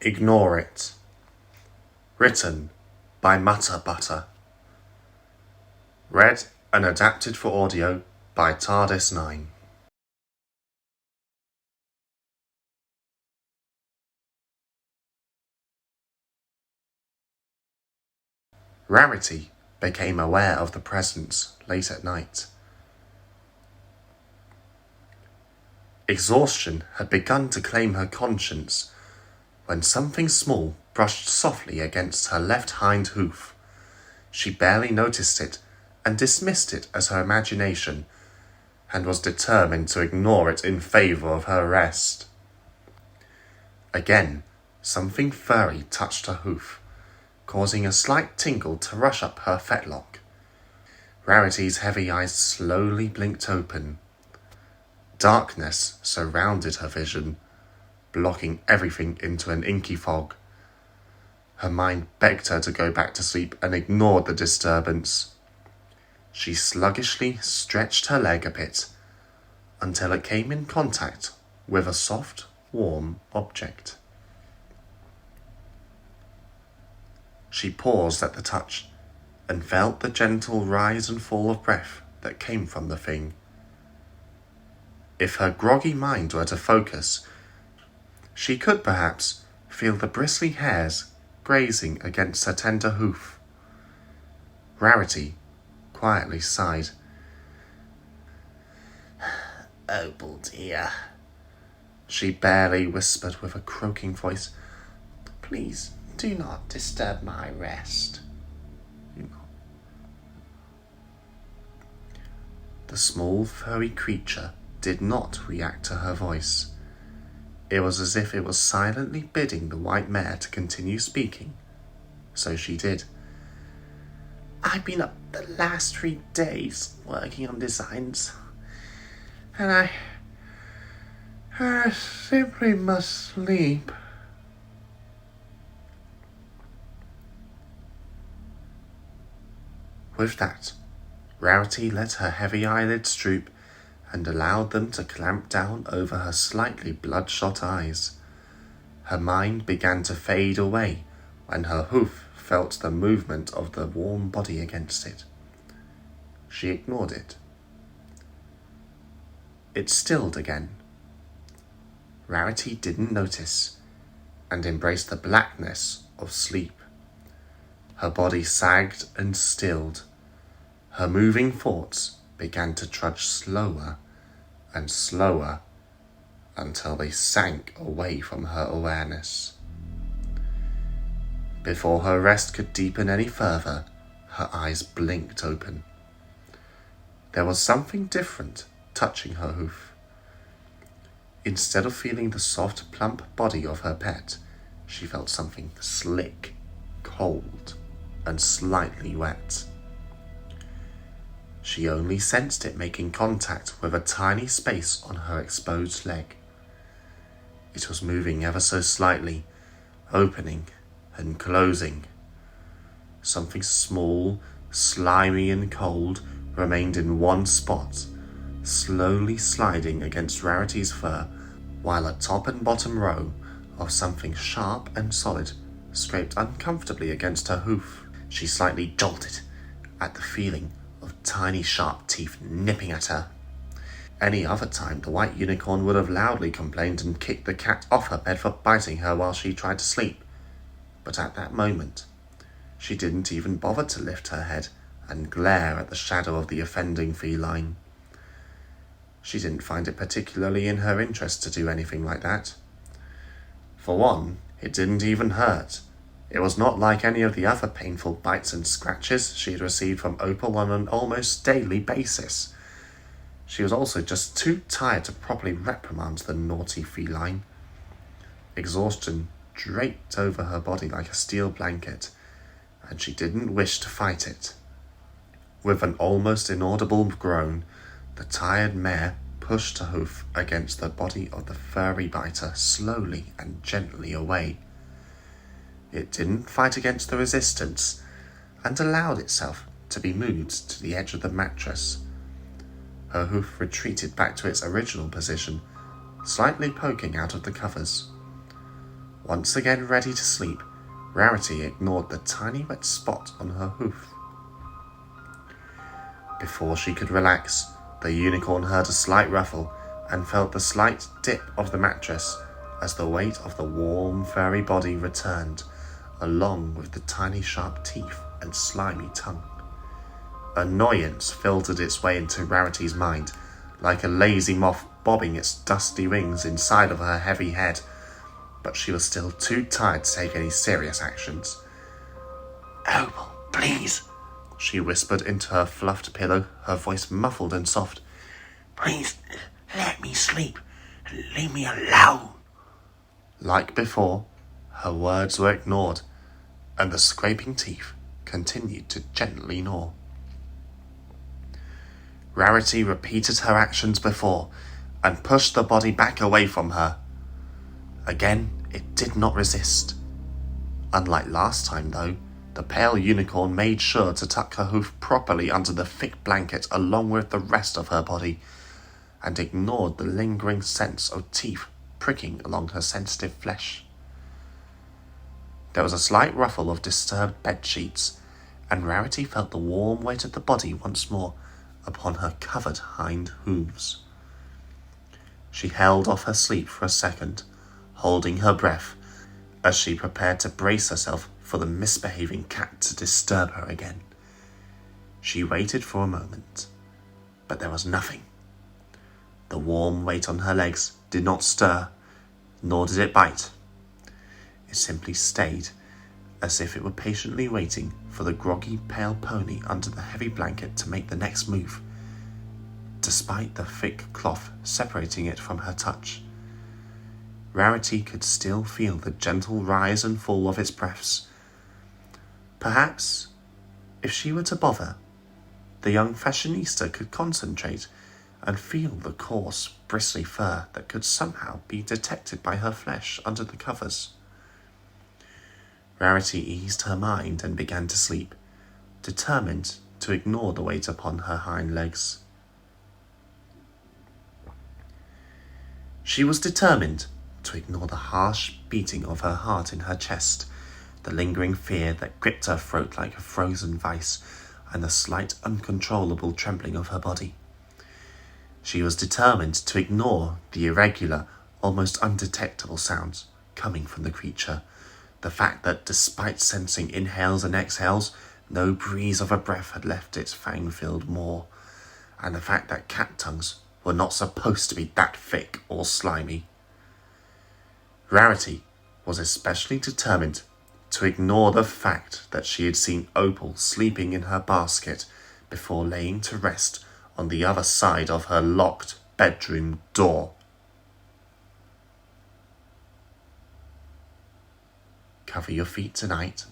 Ignore It. Written by Macabre. Read and adapted for audio by TARDIS9. Rarity became aware of the presence late at night. Exhaustion had begun to claim her conscience when something small brushed softly against her left hind hoof. She barely noticed it and dismissed it as her imagination, and was determined to ignore it in favour of her rest. Again, something furry touched her hoof, causing a slight tingle to rush up her fetlock. Rarity's heavy eyes slowly blinked open. Darkness surrounded her vision, blocking everything into an inky fog. Her mind begged her to go back to sleep and ignored the disturbance. She sluggishly stretched her leg a bit until it came in contact with a soft, warm object. She paused at the touch and felt the gentle rise and fall of breath that came from the thing. If her groggy mind were to focus, she could perhaps feel the bristly hairs grazing against her tender hoof. Rarity quietly sighed. "Oh dear," she barely whispered with a croaking voice. "Please do not disturb my rest." The small furry creature did not react to her voice. It was as if it was silently bidding the white mare to continue speaking. So she did. "I've been up the last 3 days working on designs, and I simply must sleep." With that, Rarity let her heavy eyelids droop and allowed them to clamp down over her slightly bloodshot eyes. Her mind began to fade away when her hoof felt the movement of the warm body against it. She ignored it. It stilled again. Rarity didn't notice and embraced the blackness of sleep. Her body sagged and stilled. Her moving thoughts began to trudge slower and slower until they sank away from her awareness. Before her rest could deepen any further, her eyes blinked open. There was something different touching her hoof. Instead of feeling the soft, plump body of her pet, she felt something slick, cold, and slightly wet. She only sensed it making contact with a tiny space on her exposed leg. It was moving ever so slightly, opening and closing. Something small, slimy and cold remained in one spot, slowly sliding against Rarity's fur, while a top and bottom row of something sharp and solid scraped uncomfortably against her hoof. She slightly jolted at the feeling of tiny sharp teeth nipping at her. Any other time, the white unicorn would have loudly complained and kicked the cat off her bed for biting her while she tried to sleep. But at that moment, she didn't even bother to lift her head and glare at the shadow of the offending feline. She didn't find it particularly in her interest to do anything like that. For one, it didn't even hurt. It was not like any of the other painful bites and scratches she had received from Opal on an almost daily basis. She was also just too tired to properly reprimand the naughty feline. Exhaustion draped over her body like a steel blanket, and she didn't wish to fight it. With an almost inaudible groan, the tired mare pushed her hoof against the body of the furry biter slowly and gently away. It didn't fight against the resistance and allowed itself to be moved to the edge of the mattress. Her hoof retreated back to its original position, slightly poking out of the covers. Once again ready to sleep, Rarity ignored the tiny wet spot on her hoof. Before she could relax, the unicorn heard a slight ruffle and felt the slight dip of the mattress as the weight of the warm, furry body returned, along with the tiny sharp teeth and slimy tongue. Annoyance filtered its way into Rarity's mind, like a lazy moth bobbing its dusty wings inside of her heavy head, but she was still too tired to take any serious actions. "Opal, please," she whispered into her fluffed pillow, her voice muffled and soft. "Please, let me sleep and leave me alone." Like before, her words were ignored, and the scraping teeth continued to gently gnaw. Rarity repeated her actions before and pushed the body back away from her. Again, it did not resist. Unlike last time, though, the pale unicorn made sure to tuck her hoof properly under the thick blanket along with the rest of her body, and ignored the lingering sense of teeth pricking along her sensitive flesh. There was a slight ruffle of disturbed bed sheets, and Rarity felt the warm weight of the body once more upon her covered hind hooves. She held off her sleep for a second, holding her breath as she prepared to brace herself for the misbehaving cat to disturb her again. She waited for a moment, but there was nothing. The warm weight on her legs did not stir, nor did it bite. It simply stayed, as if it were patiently waiting for the groggy pale pony under the heavy blanket to make the next move, despite the thick cloth separating it from her touch. Rarity could still feel the gentle rise and fall of its breaths. Perhaps, if she were to bother, the young fashionista could concentrate and feel the coarse, bristly fur that could somehow be detected by her flesh under the covers. Rarity eased her mind and began to sleep, determined to ignore the weight upon her hind legs. She was determined to ignore the harsh beating of her heart in her chest, the lingering fear that gripped her throat like a frozen vice, and the slight uncontrollable trembling of her body. She was determined to ignore the irregular, almost undetectable sounds coming from the creature, the fact that despite sensing inhales and exhales, no breeze of a breath had left its fang-filled maw, and the fact that cat tongues were not supposed to be that thick or slimy. Rarity was especially determined to ignore the fact that she had seen Opal sleeping in her basket before laying to rest on the other side of her locked bedroom door. Cover your feet tonight